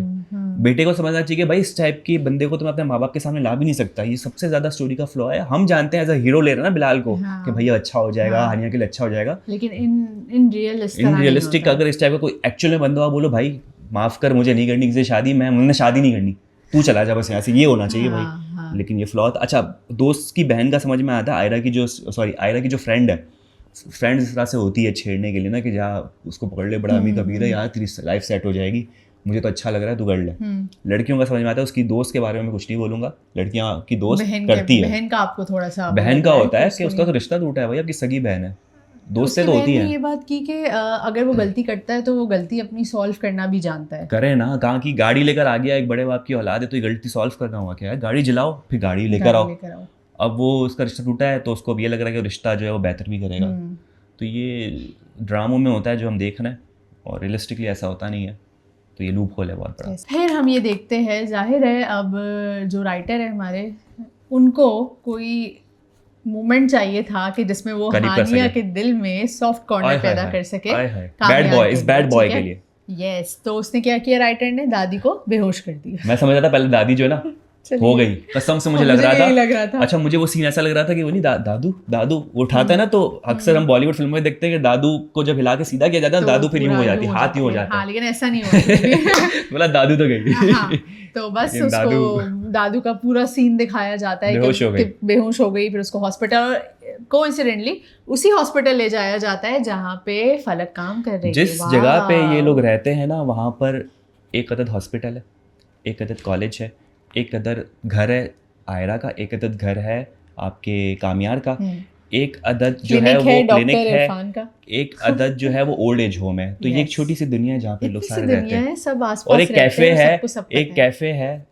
बेटे को समझना चाहिए कि भाई इस टाइप के बंदे को तुम अपने माँ बाप के सामने ला भी नहीं सकता। ये सबसे ज़्यादा स्टोरी का फ्लॉ है। हम जानते हैं एज अ हीरो ले रहे हैं ना बिलाल को हाँ। कि भैया अच्छा हो जाएगा, हाँ। हानिया के लिए अच्छा हो जाएगा, लेकिन इन रियल इस तरह इन नहीं रियलिस्टिक होता। अगर इस टाइप का कोई एक्चुअल में बंदा हो, बोलो भाई माफ़ कर, मुझे नहीं करनी किसी से शादी, मैंने शादी नहीं करनी, तू चला जा बस यहाँ से, ये होना चाहिए भाई। हाँ। लेकिन ये फ्लॉ अच्छा दोस्त की बहन का समझ में आता है। आयरा की जो फ्रेंड है, फ्रेंड्स इस तरह से होती है छेड़ने के लिए ना कि जा उसको पकड़ ले, बड़ा अमीर कबीर है यार, तेरी लाइफ सेट हो जाएगी, मुझे तो अच्छा लग रहा है, तू कर ले। लड़कियों का समझ में आता है। उसकी दोस्त के बारे में मैं कुछ नहीं बोलूंगा, लड़कियां की दोस्त करती है, बहन का आपको थोड़ा सा बहन का होता है कि उसका तो रिश्ता टूटा है भाई, आपकी सगी बहन है, दोस्त से तो होती है। ये बात की कि अगर वो गलती करता है तो वो गलती अपनी सॉल्व करना भी जानता है। करे ना, कहाँ की गाड़ी लेकर आ गया एक बड़े बाप की औलाद है तो ये गलती सॉल्व करना हुआ क्या है, गाड़ी जलाओ फिर गाड़ी लेकर आओ। अब वो उसका रिश्ता टूटा है तो उसको अब ये लग रहा है कि रिश्ता जो है वो बेहतर भी करेगा। तो ये ड्रामों में होता है जो हम देख रहे हैं, और रियलिस्टिकली ऐसा होता नहीं है। तो ये लूप होल है बहुत बड़ा। फिर हम ये देखते हैं, जाहिर है अब जो राइटर है हमारे, उनको कोई मोमेंट चाहिए था कि जिसमें वो हानिया के दिल में सॉफ्ट कॉर्नर पैदा कर सके बैड बॉय, इस बैड बॉय के लिए। यस, तो उसने क्या किया राइटर ने, दादी को बेहोश कर दिया। मैं समझ रहा था पहले दादी जो है ना हो गई, कसम से मुझे लग रहा था। अच्छा मुझे वो सीन ऐसा लग रहा था कि वो नहीं दादू वो उठाता है ना, तो अक्सर हम बॉलीवुड फिल्मों में देखते हैं कि दादू को जब हिला के सीधा किया जाता है दादू फिर यूं हो जाती है, हाथ यूं हो जाता है। लेकिन ऐसा नहीं होता। बोला दादू तो गई। तो बस उसको दादू का पूरा सीन दिखाया जाता है कि बेहोश हो गई, फिर उसको हॉस्पिटल, कोइंसिडेंटली उसी हॉस्पिटल ले जाया जाता है जहाँ पे फलक काम कर रही है। जिस जगह पे ये लोग रहते हैं ना, वहाँ पर एक अदद हॉस्पिटल है, एक अदद कॉलेज है, एक अदद घर है आयरा का, एक अदद घर है आपके कामियार का, एक अदद जो है वो क्लिनिक है, एक अदद जो है वो ओल्ड एज होम है। तो ये एक छोटी सी दुनिया है जहाँ पे लोग सारे रहते हैं, सब आसपास और एक कैफे है, एक कैफे है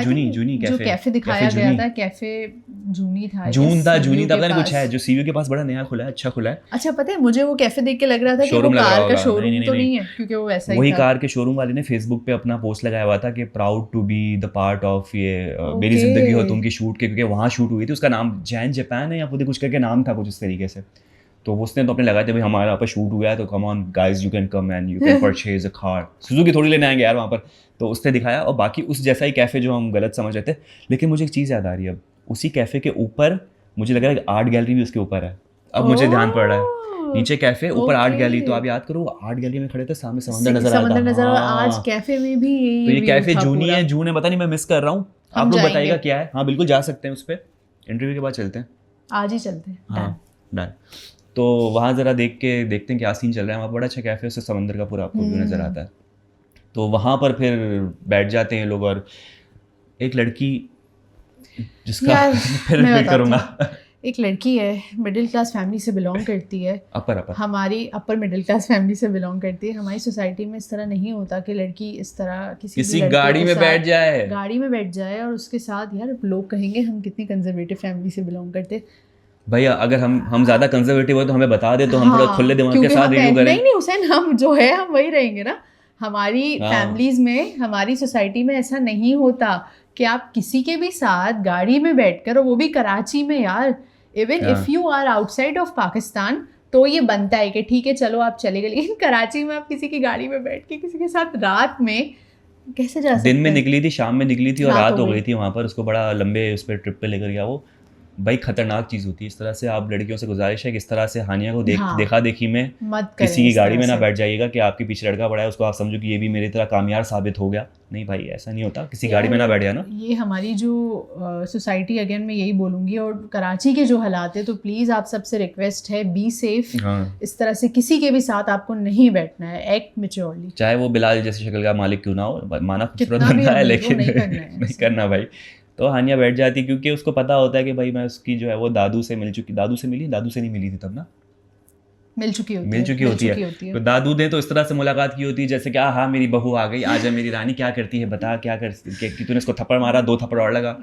जूनी जो कैफे दिखाया गया था, कैफे जूनी था पता नहीं कुछ है जो सीयू के पास बड़ा नया खुला है, अच्छा खुला है। अच्छा पता है मुझे वो कैफे देख के लग रहा था कि वो कार का शोरूम तो नहीं है, क्योंकि वो वैसा ही वही कार के शोरूम वाले ने फेसबुक पे अपना पोस्ट लगाया हुआ था कि proud to be the part of ये मेरी जिंदगी हो तुम की शूट के, क्योंकि वहाँ शूट हुई थी। उसका नाम जैन जापान है या खुद कुछ करके नाम था कुछ इस तरीके से। तो उसने तो अपने लगाए थे भाई हमारे यहाँ पर शूट हुआ है तो come on guys you can come and you can purchase a car, Suzuki थोड़ी लेने आएंगे यार वहाँ पर। तो उसने दिखाया, और बाकी उस जैसा ही कैफ़े जो हम गलत समझ रहे थे। लेकिन मुझे एक चीज़ याद आ रही है, अब उसी कैफ़े के ऊपर मुझे लग रहा है आर्ट गैलरी भी उसके ऊपर है। अब मुझे ध्यान पड़ रहा है, नीचे कैफे ऊपर आर्ट गैलरी। तो आप याद करो आर्ट गैलरी में खड़े थे, सामने समंदर नजर आ रहा था। आज कैफे में भी तो ये कैफे जूनी है, जून है, पता नहीं मैं मिस कर रहा हूँ, आप लोग बताइएगा क्या है। हाँ बिल्कुल जा सकते हैं उस पर, इंटरव्यू के बाद चलते हैं, आज ही चलते हैं। हाँ डन। तो वहाँ ज़रा देखते हैं क्या सीन चल रहा है। वहाँ बड़ा अच्छा कैफे है, उससे समंदर का पूरा आपको व्यू नज़र आता है। तो वहाँ पर फिर बैठ जाते हैं लोग, और एक लड़की जिसका फिर रिपीट करूँगा, एक लड़की है, मिडिल क्लास फैमिली से बिलोंग करती है, हमारी अपर मिडिल क्लास फैमिली से बिलोंग करती है। हमारी सोसाइटी में इस तरह नहीं होता कि लड़की इस तरह किसी गाड़ी में बैठ जाए और उसके साथ, यार लोग कहेंगे हम कितनी कंजर्वेटिव फैमिली से बिलोंग करते। भैया अगर हम ज्यादा कंजर्वेटिव हो तो हमें बता दे, तो हम थोड़ा खुले दिमाग के साथ रिव्यू करें। नहीं हुसैन, हम जो है हम वही रहेंगे ना। हमारी फैमिलीज में, हमारी सोसाइटी में ऐसा नहीं होता कि आप किसी के भी साथ गाड़ी में बैठकर, और वो भी कराची में यार, even if you are outside of Pakistan तो ये बनता है कि ठीक है चलो आप चले गए, लेकिन कराची में आप किसी की गाड़ी में बैठ के किसी के साथ रात में कैसे जा सकते हैं? दिन में निकली थी, शाम में निकली थी, और रात हो गई थी वहाँ पर। उसको बड़ा लंबे उस पर ट्रिप पे लेकर गया वो। भाई खतरनाक चीज़ होती है इस तरह से। आप लड़कियों से गुजारिश है कि इस तरह से हानिया को देखा देखी में किसी की गाड़ी में ना बैठ जाइएगा कि आपके पीछे लड़का पड़ा है, उसको आप समझो कि ये भी मेरी तरह कामयाब साबित हो गया। नहीं भाई ऐसा नहीं होता, किसी गाड़ी में ना बैठ जाना। ये हमारी जो सोसाइटी, अगेन मैं यही बोलूँगी, और कराची के जो हालात है, तो प्लीज़ आप सबसे रिक्वेस्ट है, बी सेफ। इस तरह से किसी के भी साथ आपको नहीं बैठना है, एक्ट मैच्योरली। चाहे वो बिलाल जैसी शक्ल का मालिक क्यों ना हो, माना खूबसूरत बंदा है, लेकिन नहीं करना भाई। तो हानिया बैठ जाती, क्योंकि उसको पता होता है कि भाई मैं उसकी जो है वो दादू से मिली, दादू से नहीं मिली थी तब ना, मिल चुकी होती है। तो दादू ने तो इस तरह से मुलाकात की होती है जैसे कि हाँ मेरी बहू आ गई, आजा मेरी रानी, क्या करती है बता, क्या करती कि तूने इसको थप्पड़ मारा, 2 थप्पड़ और लगा।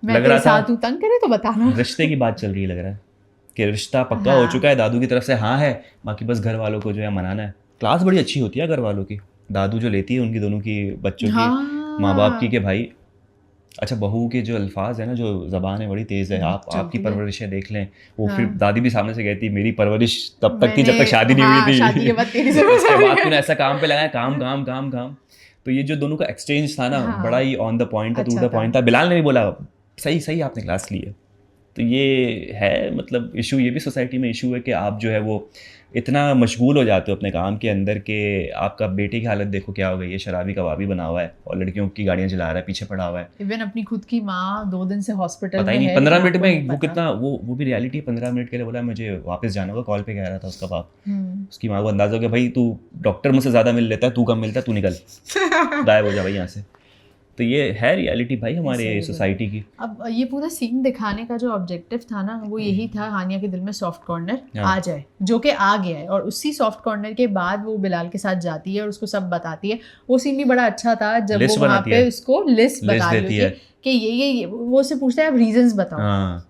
लग रहा था तू तंग करे तो बताना। रिश्ते की बात चल रही है, लग रहा है कि रिश्ता पक्का हो चुका है, दादू की तरफ से हाँ है, बाकी बस घर वालों को जो है मनाना है। क्लास बड़ी अच्छी होती है घर वालों की, दादू जो लेती है उनकी दोनों की बच्चों की, माँ बाप की, कि भाई अच्छा बहू के जो अल्फाज है ना, जो ज़बान है बड़ी तेज़ है, आपकी परवरिशें देख लें। वो फिर दादी भी सामने से कहती मेरी परवरिश तब तक थी जब तक शादी नहीं हुई थी, शादी के बाद तेरी उसके बाद तूने ऐसा काम पे लगाया, काम काम काम काम। तो ये जो दोनों का एक्सचेंज था ना, बड़ा ही ऑन द पॉइंट था, टू द पॉइंट था। बिलाल ने भी बोला सही सही आपने क्लास ली है। तो ये है मतलब इशू, ये भी सोसाइटी में इशू है कि आप जो है वो इतना मशगूल हो जाते हो अपने काम के अंदर कि आपका बेटे की हालत देखो क्या हो गई है, शराबी कबाबी बना हुआ है और लड़कियों की गाड़ियाँ चला रहा है, पीछे पड़ा हुआ है। इवन अपनी खुद की माँ 2 दिन से हॉस्पिटल पता ही नहीं 15 मिनट में वो कितना, वो भी रियलिटी है। 15 मिनट के लिए बोला मुझे वापस जाना होगा, कॉल पे कह रहा था उसका बाप। उसकी माँ को अंदाजा हो गया भाई तू डॉक्टर मुझसे ज़्यादा मिल लेता है, तू कम मिलता है, तू निकल गायब हो जा भाई यहाँ से। तो ये है रियलिटी भाई हमारे सोसाइटी की। अब ये पूरा सीन दिखाने का जो ऑब्जेक्टिव था ना, वो यही था हानिया के दिल में सॉफ्ट कॉर्नर आ जाए, जो कि आ गया है। और उसी सॉफ्ट कॉर्नर के बाद वो बिलाल के साथ जाती है और उसको सब बताती है। वो सीन भी बड़ा अच्छा था जब वो वहाँ पे उसको लिस्ट बता रही होती है कि ये वो उससे पूछता है आप रीजंस बताओ।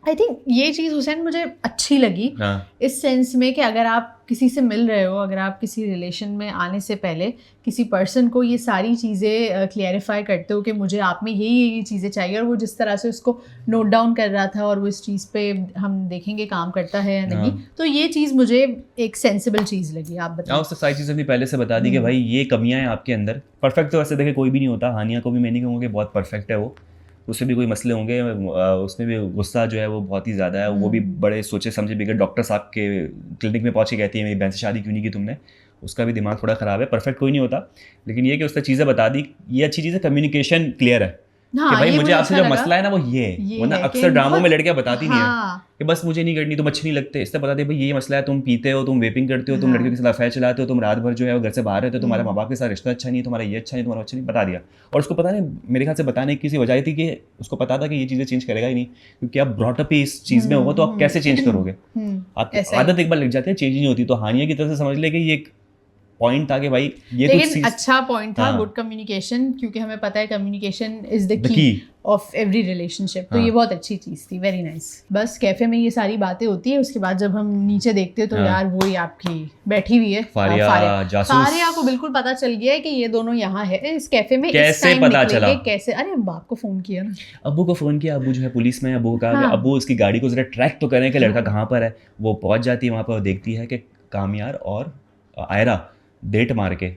आई थिंक ये चीज़ हुसैन मुझे अच्छी लगी इस सेंस में कि अगर आप किसी से मिल रहे हो, अगर आप किसी रिलेशन में आने से पहले किसी पर्सन को ये सारी चीज़ें क्लियरिफाई करते हो कि मुझे आप में ये चीज़ें चाहिए, और वो जिस तरह से उसको नोट डाउन कर रहा था और वो इस चीज़ पे हम देखेंगे काम करता है या नहीं, तो ये चीज़ मुझे एक सेंसिबल चीज़ लगी। आप बताओ। उससे सारी चीज़ें भी पहले से बता दी कि भाई ये कमियाँ हैं आपके अंदर। परफेक्ट तो वैसे देखे कोई भी नहीं होता, हानिया को भी मैं नहीं कहूँगा कि बहुत परफेक्ट है वो, उससे भी कोई मसले होंगे, उसमें भी गुस्सा जो है वो बहुत ही ज़्यादा है। वो भी बड़े सोचे समझे बिगड़ डॉक्टर साहब के क्लिनिक में पहुँच के कहती है मेरी बहन से शादी क्यों नहीं की तुमने। उसका भी दिमाग थोड़ा ख़राब है, परफेक्ट कोई नहीं होता, लेकिन ये कि उसने चीज़ें बता दी, ये अच्छी चीज़ है। कम्युनिकेशन क्लियर है कि भाई मुझे आपसे जो मसला है ना वो ये है, वरना अक्सर ड्रामों में लड़कियां बताती नहीं है कि बस मुझे नहीं करनी, तुम अच्छे नहीं लगते। इससे बता दे भाई ये मसला है, तुम पीते हो, तुम वेपिंग करते हो, तुम लड़कियों के साथ अफेयर चलाते हो, तुम रात भर जो है वो घर से बाहर रहते हो, तुम्हारे माँ बाप के साथ रिश्ता अच्छा नहीं है, तुम्हारा ये अच्छा नहीं, तुम्हारा अच्छा नहीं, बता दिया। और उसको पता नहीं, मेरे ख्याल से बताने की किसी वजह थी कि उसको पता था कि ये चीज़ें चेंज करेगा ही नहीं, क्योंकि आप ब्रॉटअप ही इस चीज़ में होगा तो आप कैसे चेंज करोगे। आपकी आदत एक बार लग जाती है, चेंज नहीं होती। तो हानिया की तरफ से समझ ले कि ये पॉइंट था कि भाई ये लेकिन अच्छा पॉइंट था, गुड कम्युनिकेशन, क्योंकि हमें पता है communication is the key of every relationship. तो ये बहुत अच्छी चीज़ थी, वेरी नाइस। बस कैफे में ये सारी बातें होती है, उसके बाद जब हम नीचे देखते हैं तो यार वो ही आपकी बैठी हुई है फारिया को बिल्कुल पता चल गया है कि ये दोनों यहाँ है इस कैफे में। कैसे पता चला? कैसे? अरे बाप को फोन किया ना, अब्बू को फोन किया, अब्बू जो है पुलिस में, अब्बू को कहा अब्बू उसकी गाड़ी को जरा ट्रैक तो करें कि लड़का कहाँ पर है। वो पहुंच जाती है वहाँ पर, देखती है कि कामयार और आयरा डेट मार के,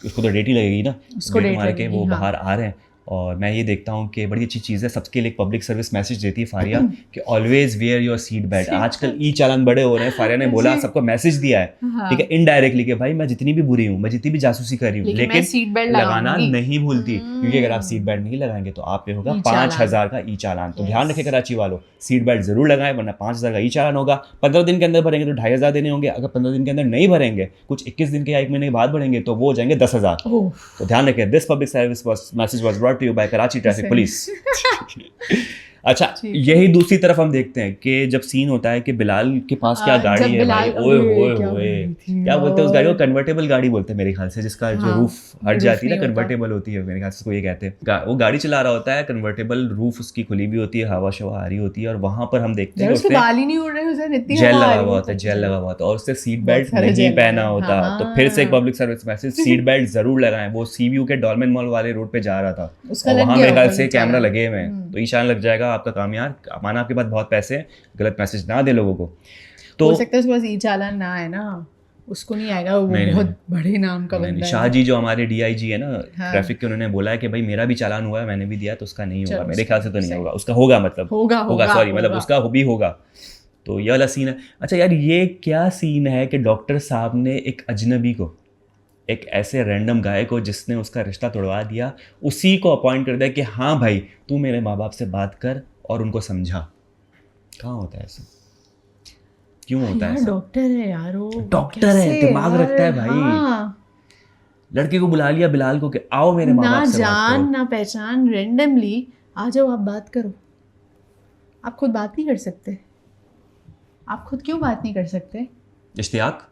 उसको तो डेट ही लगेगी ना, उसको डेट मार के वो बाहर आ रहे हैं। और मैं ये देखता हूँ कि बड़ी अच्छी चीज़ है, सबके लिए एक पब्लिक सर्विस मैसेज देती है फारिया कि always wear your seat belt. आजकल ई चालान बड़े हो रहे हैं, फारिया ने बोला सबको मैसेज दिया है, ठीक है, इनडायरेक्टली कि भाई मैं जितनी भी बुरी हूँ, मैं जितनी भी जासूसी कर रही हूँ, लेकिन सीट बेल्ट लगाना नहीं भूलती, क्योंकि अगर आप सीट बेल्ट नहीं लगाएंगे तो आप पे होगा 5,000 का ई चालान। तो ध्यान रखें कराची वालों, सीट बेल्ट जरूर लगाएं, वरना 5,000 का ई चालान होगा। 15 दिन के अंदर भरेंगे तो 2,500 देने होंगे, अगर 15 दिन के अंदर नहीं भरेंगे, कुछ 21 दिन के या 1 महीने के बाद भरेंगे तो वो हो जाएंगे 10,000। तो ध्यान रखें। This public service message was brought to you by Karachi traffic police. अच्छा, यही दूसरी तरफ हम देखते हैं कि जब सीन होता है कि बिलाल के पास क्या गाड़ी है भाई, ओए ओए ओए, क्या बोलते हैं उस गाड़ी को? कन्वर्टेबल गाड़ी बोलते हैं मेरे ख्याल से, जिसका जो रूफ हट जाती है ना, कन्वर्टेबल होती है मेरे ख्याल से, उसको ये कहते हैं। वो गाड़ी चला रहा होता है, कन्वर्टेबल, रूफ उसकी खुली भी होती है, हवा शवा आ रही होती है, और वहां पर हम देखते हैं उसके बाल ही नहीं उड़ रहे, जेल लगा हुआ होता है, जेल लगा हुआ होता है, और उससे सीट बेल्ट नहीं पहना होता। तो फिर से एक public service message, seat belt जरूर लगाएं। वो सीव्यू के डॉल्मेन मॉल वाले रोड पे जा रहा था, वहां मेरे ख्याल से कैमरा लगे हुए हैं, तो ईशान लग जाएगा आपका काम यार, माना आपके पास बहुत पैसे हैं, गलत मैसेज ना दे लोगों को। तो हो सकता है उसके पास ई चालान ना है ना, उसको नहीं आएगा, वो बहुत बड़े नाम का बंदा है। शाह जी जो हमारे डीआईजी है ना ट्रैफिक के, उन्होंने बोला है कि भाई मेरा भी चालान हुआ है, मैंने भी दिया, तो उसका नहीं होगा, मेरे ख्याल से तो नहीं होगा, उसका होगा, मतलब होगा सॉरी, मतलब उसका भी होगा। तो ये वाला सीन है। अच्छा यार, ये क्या सीन है कि डॉक्टर साहब ने एक अजनबी को, एक ऐसे रैंडम गाय को जिसने उसका रिश्ता तोड़वा दिया, उसी को अपॉइंट कर दिया कि हाँ भाई तू मेरे माँ बाप से बात कर और उनको समझा। कहाँ होता है ऐसा? क्यों होता है? डॉक्टर है यार, वो डॉक्टर है, दिमाग रखता है भाई। हाँ। लड़के को बुला लिया बिलाल को कि आओ मेरे माँ बाप से बात करो। ना जान ना पहचान, रेंडमली आ जाओ, आप बात करो। आप खुद बात नहीं कर सकते? आप खुद क्यों बात नहीं कर सकते? इश्तियाक,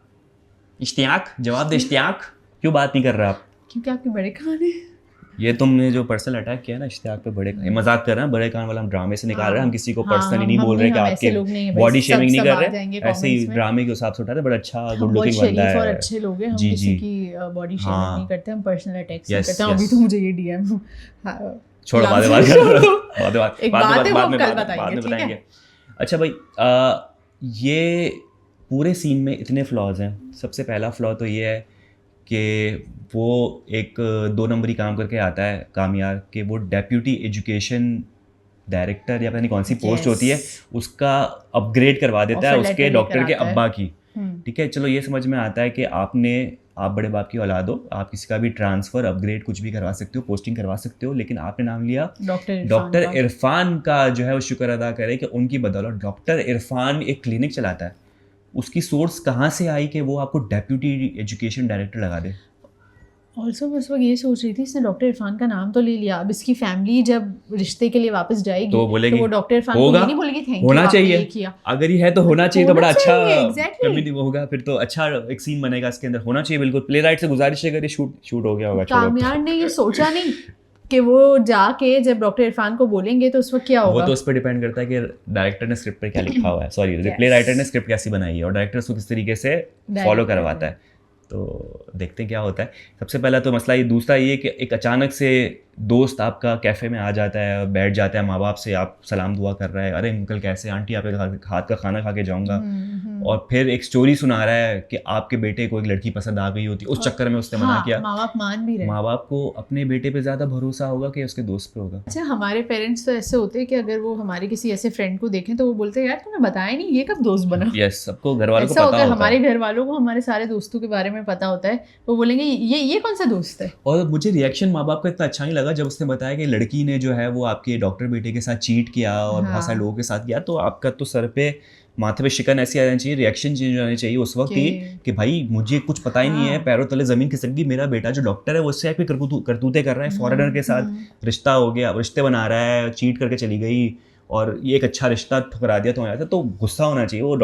इश्तियाक जवाब दे इश्तियाक, क्यों बात नहीं कर रहा आप? क्योंकि आपके बड़े कान हैं। ये तुमने जो पर्सनल अटैक किया ना इश्तियाक पे, बड़े कान, मजाक कर रहे हैं, बड़े कान वाला हम ड्रामे से निकाल रहे हैं, हम किसी को पर्सनली नहीं बोल रहे कि आपके बॉडी शेमिंग नहीं कर रहे, ऐसे ही ड्रामे के हिसाब से उठा रहे, बड़ा अच्छा गुड लुकिंग बंदा है और अच्छे लोग हैं, हम जी, किसी जी। की बॉडी शेमिंग नहीं करते, हम पर्सनल अटैक्स नहीं Yes, करते। अभी yes. तो मुझे ये डीएम छोड़ बाद में बात एक बात है वो हम कल बताएंगे, ठीक है? बताएंगे। अच्छा भाई, ये पूरे सीन में इतने फ्लॉज हैं। सबसे पहला फ्लॉ तो ये है कि वो एक 2 नंबरी काम करके आता है कामयाब, कि वो डेप्यूटी एजुकेशन डायरेक्टर या पता नहीं कौन सी पोस्ट होती है, उसका अपग्रेड करवा देता है Offer उसके letter डॉक्टर लेकर के आता है। अब्बा की। ठीक है, चलो ये समझ में आता है कि आप बड़े बाप की औलाद हो, आप किसी का भी ट्रांसफ़र अपग्रेड कुछ भी करवा सकते हो, पोस्टिंग करवा सकते हो, लेकिन आपने नाम लिया डॉक्टर इरफान का। जो है वो शुक्र अदा करे कि उनकी बदौलत डॉक्टर इरफान एक क्लिनिक चलाता है। उसकी सोर्स कहाँ से आई कि वो आपको डेप्यूटी एजुकेशन डायरेक्टर लगा दे? ऑल्सो मैं उस वक्त ये सोच रही थी, इसने डॉक्टर इरफान का नाम तो ले लिया, अब इसकी फैमिली जब रिश्ते के लिए वापस जाएगी तो बोलेगी, वो डॉक्टर इरफान को ये नहीं बोलेगी थैंक यू, होना चाहिए, किया। अगर ये है तो होना चाहिए, तो बड़ा अच्छा exactly. कम्युनिटी होगा, फिर तो अच्छा एक सीन बनेगा इसके अंदर, होना चाहिए बिल्कुल। प्ले राइट से गुजारिश है, अगर ये शूट हो गया होगा। कामयाब ने ये सोचा नहीं कि वो जाके जब डॉक्टर इरफान को बोलेंगे तो उस वक्त क्या होगा। वो तो उस पर डिपेंड करता है कि डायरेक्टर ने स्क्रिप्ट पर क्या लिखा हुआ है, सॉरी प्ले राइटर ने स्क्रिप्ट कैसी बनाई है और डायरेक्टर उसको किस तरीके से फॉलो करवाता है। तो देखते हैं क्या होता है। सबसे पहला तो मसला ये, दूसरा ये कि एक अचानक से दोस्त आपका कैफ़े में आ जाता है, बैठ जाता है, माँ बाप से आप सलाम दुआ कर रहा है, अरे अंकल कैसे, आंटी आपके हाथ का खाना खा के जाऊँगा, और फिर एक स्टोरी सुना रहा है कि आपके बेटे को एक लड़की पसंद आ गई होती है, उस चक्कर में उसने मना किया। माँ बाप मान भी रहे, माँ बाप को अपने बेटे पे ज़्यादा भरोसा होगा कि उसके दोस्त पे होगा। अच्छा, हमारे पेरेंट्स तो ऐसे होते हैं कि अगर वो हमारे किसी ऐसे फ्रेंड को देखें तो वो बोलते हैं यार तूने बताया नहीं, ये कब दोस्त बना। यस, सबको घर वालों को ऐसा पता होता है, हमारे घर वालों को हमारे सारे दोस्तों के बारे में पता होता है, वो बोलेंगे ये कौन सा दोस्त है। और मुझे रिएक्शन माँ बाप का इतना अच्छा नहीं लगा जब उसने बताया कि लड़की ने जो है वो आपके डॉक्टर बेटे के साथ चीट किया और बहुत सारे लोगों के साथ किया, तो आपका तो सर पे माथे पे शिकन ऐसी आ जानी चाहिए, रिएक्शन चेंज होनी चाहिए उस वक्त ही कि भाई मुझे कुछ पता ही नहीं है, पैरों तले जमीन खिसक गई, मेरा बेटा जो डॉक्टर है वो उससे आपकी करतूतें कर रहा है, फॉरेनर के साथ रिश्ता हो गया, रिश्ते बना रहा है, चीट करके चली गई और ये एक अच्छा रिश्ता ठुकरा दिया तुम्हारे साथ, तो गुस्सा होना चाहिए। वो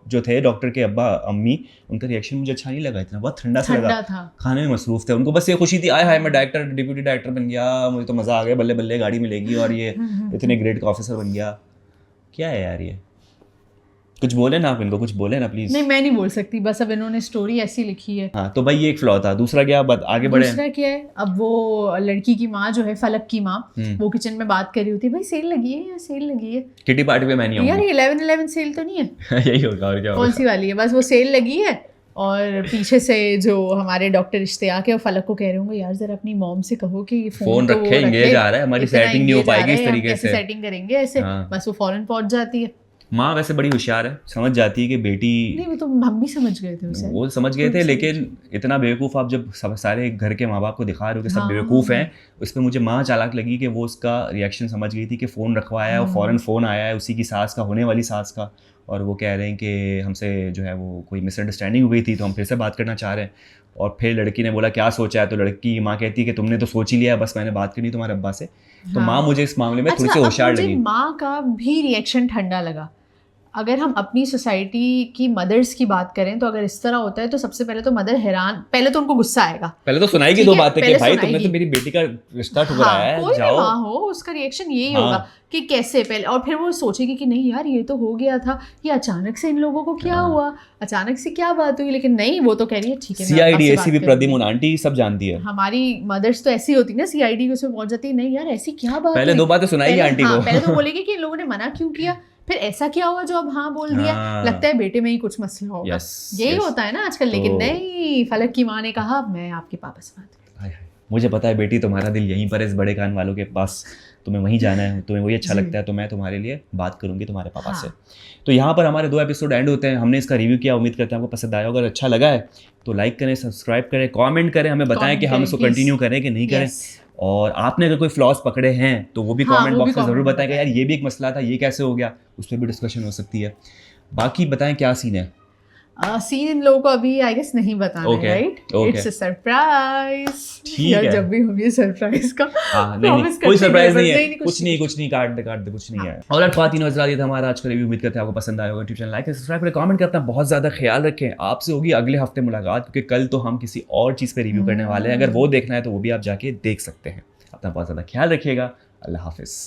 जो थे डॉक्टर के अब्बा अम्मी, उनका रिएक्शन मुझे अच्छा नहीं लगा, इतना बहुत ठंडा सा लगा था, खाने में मसरूफ थे, उनको बस ये खुशी थी, आय हाय मैं डायरेक्टर डिप्यूटी डायरेक्टर बन गया, मुझे तो मज़ा आ गया, बल्ले बल्ले गाड़ी मिलेगी और ये इतने ग्रेड का ऑफिसर बन गया। क्या है यार ये, कुछ बोले ना आप इनको, कुछ बोले ना प्लीज। नहीं मैं नहीं बोल सकती, बस अब इन्होंने स्टोरी ऐसी लिखी है। हाँ तो भाई ये एक फ्लॉ था। दूसरा क्या, आगे बढ़े। दूसरा क्या है, अब वो लड़की की माँ जो है, फलक की माँ, वो किचन में बात कर रही होती है, भाई सेल लगी है या सेल लगी है, किटी पार्टी पे मैं नहीं आऊंगा यार 11/11 सेल तो नहीं है। यही होगा और क्या होगा, कौन सी वाली है, बस वो सेल लगी है। और पीछे से जो हमारे डॉक्टर इश्तियाक है वो फलक को कह रहे होंगे यार जरा अपनी मॉम से कहो कि फोन रखे, एंगेज आ रहा है, हमारी सेटिंग नहीं हो पाएगी इस तरीके से, सेटिंग करेंगे ऐसे। बस वो फौरन पहुंच जाती है। माँ वैसे बड़ी होशियार है, समझ जाती है कि बेटी, नहीं वो तो हम भी समझ गए थे उसे, वो समझ गए थे, लेकिन इतना बेवकूफ़ आप जब सारे घर के माँ बाप को दिखा रहे हो कि सब बेवकूफ़ हैं, उस पर मुझे माँ चालाक लगी कि वो उसका रिएक्शन समझ गई थी कि फ़ोन रखवाया और फ़ौरन फ़ोन आया है उसी की सास का, होने वाली सास का, और वो कह रहे हैं कि हमसे जो है वो कोई मिसअंडरस्टैंडिंग हो गई थी तो हम फिर से बात करना चाह रहे हैं। और फिर लड़की ने बोला क्या सोचा है, तो लड़की की माँ कहती है कि तुमने तो सोच ही लिया है, बस मैंने बात करनी तुम्हारे अब्बा से। तो माँ मुझे इस मामले में थोड़ी सी होशियार लगी। माँ का भी रिएक्शन ठंडा लगा। अगर हम अपनी सोसाइटी की मदर्स की बात करें तो अगर इस तरह होता है तो सबसे पहले तो मदर हैरान, पहले तो उनको गुस्सा आएगा, पहले तो सुनाएगी दो बातें कि भाई तुमने तो मेरी बेटी का रिश्ता ठुकराया है, कोई जाओ। भी माँ हो उसका रिएक्शन यही होगा कि कैसे पहले, और फिर वो सोचेगी कि नहीं यार ये तो हो गया था, ये अचानक से इन लोगों को क्या हुआ, अचानक से क्या बात हुई, लेकिन नहीं वो तो कह रही है ठीक है सीआईडी एसीपी प्रद्युम्न आंटी सब जानती है। हमारी मदर्स तो ऐसी होती है ना, सीआईडी उसमें पहुंच जाती है, नहीं यार ऐसी क्या बात, पहले दो बातें सुनाएगी आंटी को, पहले तो बोलेगी कि इन लोगों ने मना क्यों किया, फिर ऐसा क्या हुआ जो अब हाँ बोल दिया, लगता है बेटे में ही कुछ मसला होगा, यही होता है ना आजकल। लेकिन नहीं, फलक की माँ ने कहा मैं आपके पापा से बात करूँ, मुझे पता है बेटी तुम्हारा दिल यहीं पर है, इस बड़े कान वालों के पास, तुम्हें वहीं जाना है, तुम्हें वही अच्छा लगता है, तो मैं तुम्हारे लिए बात करूंगी तुम्हारे पापा से। तो यहाँ पर हमारे 2 एपिसोड एंड होते हैं। हमने इसका रिव्यू किया, उम्मीद करते हैं आपको पसंद आया। अगर अच्छा लगा है तो लाइक करें, सब्सक्राइब करें, कमेंट करें, हमें बताएं कि हम इसको कंटिन्यू करें कि नहीं करें। और आपने अगर कोई फ्लॉस पकड़े हैं तो वो भी कमेंट बॉक्स में ज़रूर बताएं कि यार ये भी एक मसला था, ये कैसे हो गया, उस पर भी डिस्कशन हो सकती है। बाकी बताएं क्या सीन है। सीन इन लोगों को अभी आई गेस नहीं बताना Okay, है, right? okay. It's a surprise. ठीक यार है। जब भी हम ये सरप्राइज का हाँ, नहीं promise कोई करते सरप्राइज हैं, नहीं but है, कुछ नहीं, काट दे कुछ नहीं है। और ख्वातीन और हज़रात, ये था हमारा आज का रिव्यू। उम्मीद करते हैं आपको पसंद आया होगा। यूट्यूब चैनल लाइक सब्सक्राइब करें, कमेंट करते हैं, बहुत ज़्यादा ख्याल रखें। आपसे होगी अगले हफ्ते मुलाकात, क्योंकि कल तो हम किसी और चीज़ पे रिव्यू करने वाले हैं। अगर वो देखना है तो वो भी आप जाके देख सकते हैं। अपना बहुत ज़्यादा ख्याल रखिएगा। अल्लाह हाफिज़।